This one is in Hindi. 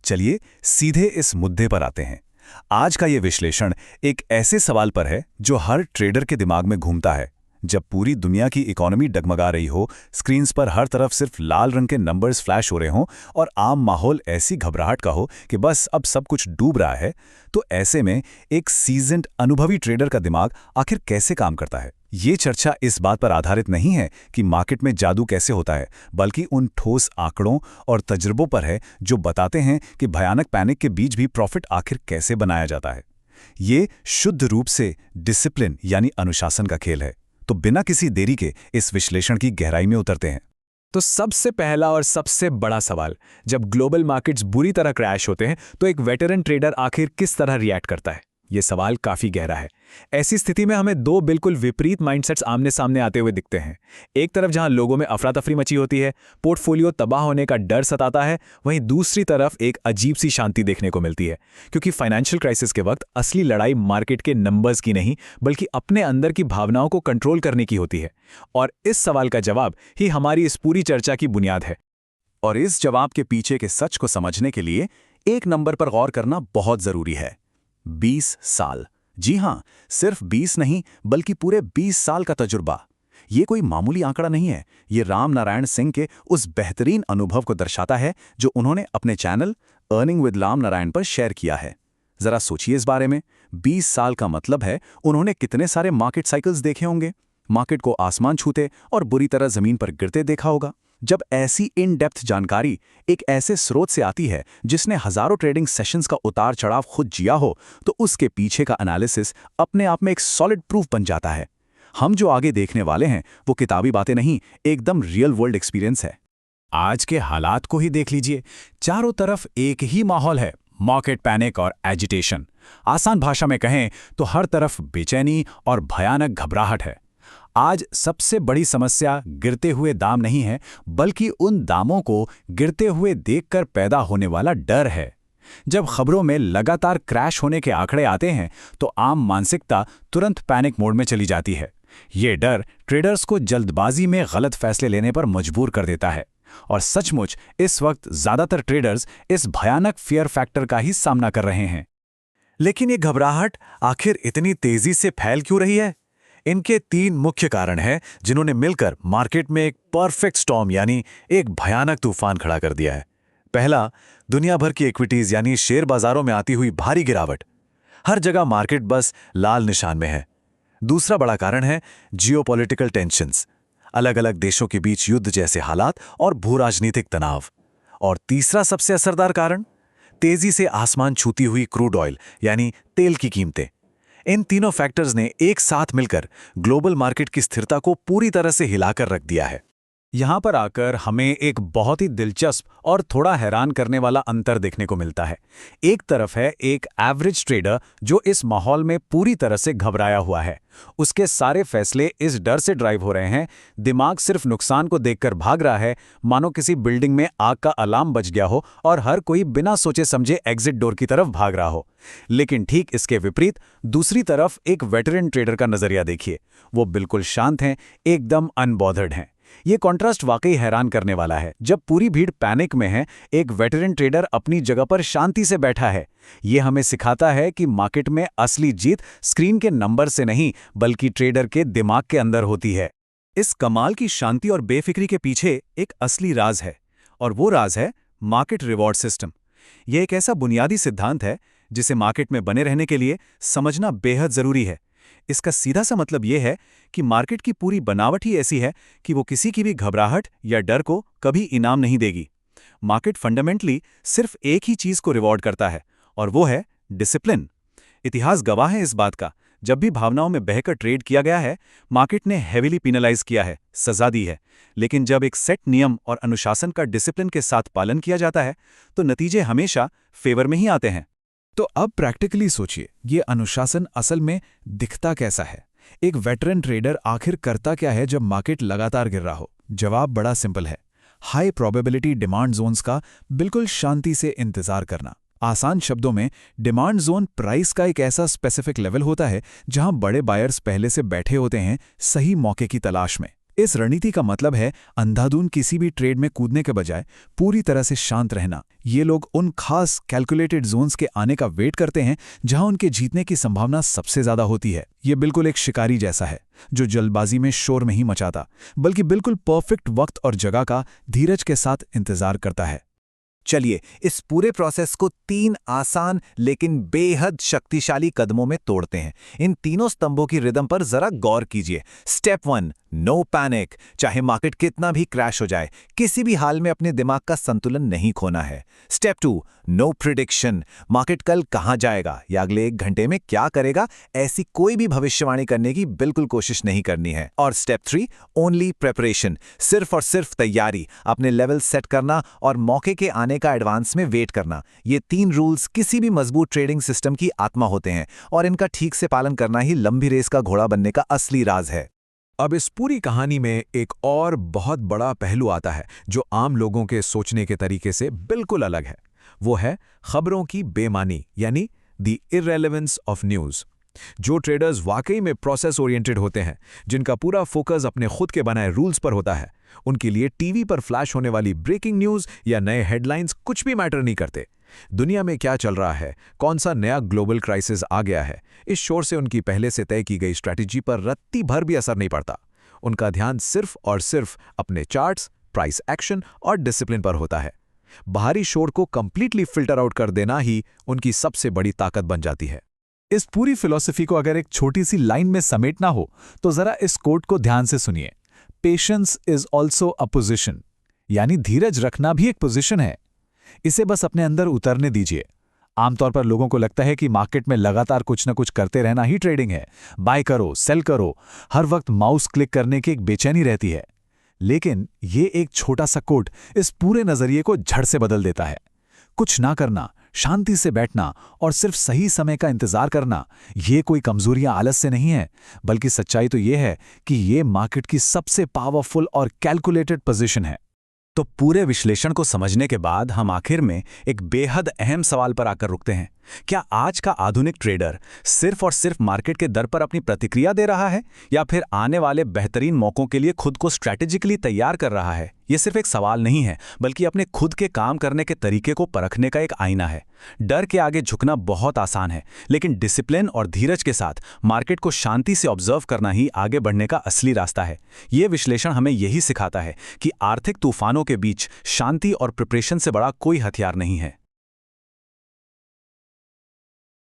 चलिए सीधे इस मुद्दे पर आते हैं। आज का ये विश्लेषण एक ऐसे सवाल पर है जो हर ट्रेडर के दिमाग में घूमता है। जब पूरी दुनिया की इकोनॉमी डगमगा रही हो, स्क्रीन्स पर हर तरफ सिर्फ लाल रंग के नंबर्स फ्लैश हो रहे हों और आम माहौल ऐसी घबराहट का हो कि बस अब सब कुछ डूब रहा है, तो ऐसे में एक सीजन्ड अनुभवी ट्रेडर का दिमाग आखिर कैसे काम करता है? ये चर्चा इस बात पर आधारित नहीं है कि मार्केट में जादू कैसे होता है, बल्कि उन ठोस आंकड़ों और तजुर्बों पर है जो बताते हैं कि भयानक पैनिक के बीच भी प्रॉफिट आखिर कैसे बनाया जाता है। ये शुद्ध रूप से डिसिप्लिन यानी अनुशासन का खेल है। तो बिना किसी देरी के इस विश्लेषण की गहराई में उतरते हैं। तो सबसे पहला और सबसे बड़ा सवाल, जब ग्लोबल मार्केट्स बुरी तरह क्रैश होते हैं तो एक वेटरन ट्रेडर आखिर किस तरह रिएक्ट करता है? ये सवाल काफी गहरा है। ऐसी स्थिति में हमें दो बिल्कुल विपरीत माइंडसेट्स आमने सामने आते हुए दिखते हैं। एक तरफ जहां लोगों में अफरा तफरी मची होती है, पोर्टफोलियो तबाह होने का डर सताता है, वहीं दूसरी तरफ एक अजीब सी शांति देखने को मिलती है, क्योंकि फाइनेंशियल क्राइसिस के वक्त असली लड़ाई मार्केट के नंबर्स की नहीं बल्कि अपने अंदर की भावनाओं को कंट्रोल करने की होती है। और इस सवाल का जवाब ही हमारी इस पूरी चर्चा की बुनियाद है। और इस जवाब के पीछे के सच को समझने के लिए एक नंबर पर गौर करना बहुत जरूरी है। 20 साल। जी हां, सिर्फ 20 नहीं बल्कि पूरे 20 साल का तजुर्बा। ये कोई मामूली आंकड़ा नहीं है। ये राम नारायण सिंह के उस बेहतरीन अनुभव को दर्शाता है जो उन्होंने अपने channel earning with Ram Narayan पर शेयर किया है। जरा सोचिए इस बारे में। 20 साल का मतलब है उन्होंने कितने सारे मार्केट साइकिल्स देखे होंगे, मार्केट को आसमान छूते और बुरी तरह जमीन पर गिरते देखा होगा। जब ऐसी इन डेप्थ जानकारी एक ऐसे स्रोत से आती है जिसने हजारों ट्रेडिंग सेशंस का उतार चढ़ाव खुद जिया हो, तो उसके पीछे का एनालिसिस अपने आप में एक सॉलिड प्रूफ बन जाता है। हम जो आगे देखने वाले हैं वो किताबी बातें नहीं, एकदम रियल वर्ल्ड एक्सपीरियंस है। आज के हालात को ही देख लीजिए। चारों तरफ एक ही माहौल है, मार्केट पैनिक और एजिटेशन। आसान भाषा में कहें तो हर तरफ बेचैनी और भयानक घबराहट है। आज सबसे बड़ी समस्या गिरते हुए दाम नहीं है, बल्कि उन दामों को गिरते हुए देखकर पैदा होने वाला डर है। जब खबरों में लगातार क्रैश होने के आंकड़े आते हैं तो आम मानसिकता तुरंत पैनिक मोड में चली जाती है। ये डर ट्रेडर्स को जल्दबाजी में गलत फैसले लेने पर मजबूर कर देता है। और सचमुच इस वक्त ज्यादातर ट्रेडर्स इस भयानक फियर फैक्टर का ही सामना कर रहे हैं। लेकिन ये घबराहट आखिर इतनी तेजी से फैल क्यों रही है? इनके 3 मुख्य कारण हैं जिन्होंने मिलकर मार्केट में एक परफेक्ट स्टॉर्म यानी एक भयानक तूफान खड़ा कर दिया है। पहला, दुनिया भर की इक्विटीज यानी शेयर बाजारों में आती हुई भारी गिरावट। हर जगह मार्केट बस लाल निशान में है। दूसरा बड़ा कारण है जियोपॉलिटिकल टेंशंस, अलग अलग देशों के बीच युद्ध जैसे हालात और भूराजनीतिक तनाव। और तीसरा सबसे असरदार कारण, तेजी से आसमान छूती हुई क्रूड ऑयल यानी तेल की कीमतें। इन तीनों फैक्टर्स ने एक साथ मिलकर ग्लोबल मार्केट की स्थिरता को पूरी तरह से हिलाकर रख दिया है। यहां पर आकर हमें एक बहुत ही दिलचस्प और थोड़ा हैरान करने वाला अंतर देखने को मिलता है। एक तरफ है एक एवरेज ट्रेडर जो इस माहौल में पूरी तरह से घबराया हुआ है। उसके सारे फैसले इस डर से ड्राइव हो रहे हैं, दिमाग सिर्फ नुकसान को देखकर भाग रहा है, मानो किसी बिल्डिंग में आग का अलार्म बज गया हो और हर कोई बिना सोचे समझे एग्जिट डोर की तरफ भाग रहा हो। लेकिन ठीक इसके विपरीत दूसरी तरफ एक वेटरन ट्रेडर का नजरिया देखिए। वो बिल्कुल शांत हैं, एकदम अनबॉदर्ड हैं। ये कॉन्ट्रास्ट वाकई हैरान करने वाला है। जब पूरी भीड़ पैनिक में है, एक वेटरन ट्रेडर अपनी जगह पर शांति से बैठा है। ये हमें सिखाता है कि मार्केट में असली जीत स्क्रीन के नंबर से नहीं बल्कि ट्रेडर के दिमाग के अंदर होती है। इस कमाल की शांति और बेफिक्री के पीछे एक असली राज है, और वो राज है मार्केट रिवॉर्ड सिस्टम। यह एक ऐसा बुनियादी सिद्धांत है जिसे मार्केट में बने रहने के लिए समझना बेहद जरूरी है। इसका सीधा सा मतलब यह है कि मार्केट की पूरी बनावट ही ऐसी है कि वो किसी की भी घबराहट या डर को कभी इनाम नहीं देगी। मार्केट फंडामेंटली सिर्फ एक ही चीज को रिवॉर्ड करता है, और वो है डिसिप्लिन। इतिहास गवाह है इस बात का। जब भी भावनाओं में बहकर ट्रेड किया गया है, मार्केट ने हेविली पिनलाइज किया है, सजा दी है। लेकिन जब एक सेट नियम और अनुशासन का डिसिप्लिन के साथ पालन किया जाता है तो नतीजे हमेशा फेवर में ही आते हैं। तो अब प्रैक्टिकली सोचिए, ये अनुशासन असल में दिखता कैसा है? एक वेटरन ट्रेडर आखिर करता क्या है जब मार्केट लगातार गिर रहा हो? जवाब बड़ा सिंपल है, हाई प्रोबेबिलिटी डिमांड जोन्स का बिल्कुल शांति से इंतजार करना। आसान शब्दों में, डिमांड जोन प्राइस का एक ऐसा स्पेसिफिक लेवल होता है जहां बड़े बायर्स पहले से बैठे होते हैं सही मौके की तलाश में। इस रणनीति का मतलब है अंधाधुंध किसी भी ट्रेड में कूदने के बजाय पूरी तरह से शांत रहना। ये लोग उन खास कैलकुलेटेड जोन्स के आने का वेट करते हैं जहां उनके जीतने की संभावना सबसे ज्यादा होती है। ये बिल्कुल एक शिकारी जैसा है जो जल्दबाजी में शोर नहीं मचाता, बल्कि बिल्कुल परफेक्ट वक्त और जगह का धीरज के साथ इंतजार करता है। चलिए इस पूरे प्रोसेस को 3 आसान लेकिन बेहद शक्तिशाली कदमों में तोड़ते हैं। इन तीनों स्तंभों की रिदम पर जरा गौर कीजिए। Step 1, no panic. चाहे मार्केट कितना भी क्रैश हो जाए, किसी भी हाल में अपने दिमाग का संतुलन नहीं खोना है। Step 2, no prediction. मार्केट कल कहां जाएगा या अगले 1 घंटे में क्या करेगा, ऐसी कोई भी भविष्यवाणी करने की बिल्कुल कोशिश नहीं करनी है। और स्टेप 3, ओनली प्रेपरेशन। सिर्फ और सिर्फ तैयारी, अपने लेवल सेट करना और मौके के आने का एडवांस में वेट करना। ये 3 रूल्स किसी भी मजबूत ट्रेडिंग सिस्टम की आत्मा होते हैं और इनका ठीक से पालन करना ही लंबी रेस का घोड़ा बनने का असली राज है। अब इस पूरी कहानी में एक और बहुत बड़ा पहलू आता है जो आम लोगों के सोचने के तरीके से बिल्कुल अलग है। वो है खबरों की बेमानी, यानी द इररेलेवेंस ऑफ न्यूज़। जो ट्रेडर्स वाकई में प्रोसेस ओरिएंटेड होते हैं, जिनका पूरा फोकस अपने खुद के बनाए रूल्स पर होता है, उनके लिए टीवी पर फ्लैश होने वाली ब्रेकिंग न्यूज़ या नए हेडलाइंस कुछ भी मैटर नहीं करते। दुनिया में क्या चल रहा है, कौन सा नया ग्लोबल क्राइसिस आ गया है, इस शोर से उनकी पहले से तय की गई स्ट्रैटेजी पर रत्ती भर भी असर नहीं पड़ता। उनका ध्यान सिर्फ और सिर्फ अपने चार्ट्स, प्राइस एक्शन और डिसिप्लिन पर होता है। बाहरी शोर को कंप्लीटली फिल्टर आउट कर देना ही उनकी सबसे बड़ी ताकत बन जाती है। इस पूरी फिलॉसफी को अगर एक छोटी सी लाइन में समेटना हो तो जरा इस कोट को ध्यान से सुनिए। Patience is also a position, यानी धीरज रखना भी एक पोजिशन है। इसे बस अपने अंदर उतरने दीजिए। आमतौर पर लोगों को लगता है कि मार्केट में लगातार कुछ न कुछ करते रहना ही ट्रेडिंग है। बाय करो, सेल करो, हर वक्त माउस क्लिक करने की एक बेचैनी रहती है। लेकिन ये एक छोटा सा कोट इस पूरे नजरिए को झड़ से बदल देता है। कुछ ना करना, शांति से बैठना और सिर्फ सही समय का इंतजार करना, ये कोई कमजोरी या आलस से नहीं है, बल्कि सच्चाई तो ये है कि ये मार्केट की सबसे पावरफुल और कैलकुलेटेड पोजीशन है। तो पूरे विश्लेषण को समझने के बाद हम आखिर में एक बेहद अहम सवाल पर आकर रुकते हैं। क्या आज का आधुनिक ट्रेडर सिर्फ और सिर्फ मार्केट के दर पर अपनी प्रतिक्रिया दे रहा है, या फिर आने वाले बेहतरीन मौकों के लिए खुद को स्ट्रैटेजिकली तैयार कर रहा है? ये सिर्फ एक सवाल नहीं है, बल्कि अपने खुद के काम करने के तरीके को परखने का एक आईना है। डर के आगे झुकना बहुत आसान है, लेकिन डिसिप्लिन और धीरज के साथ मार्केट को शांति से ऑब्जर्व करना ही आगे बढ़ने का असली रास्ता है। ये विश्लेषण हमें यही सिखाता है कि आर्थिक तूफानों के बीच शांति और प्रिपरेशन से बड़ा कोई हथियार नहीं है।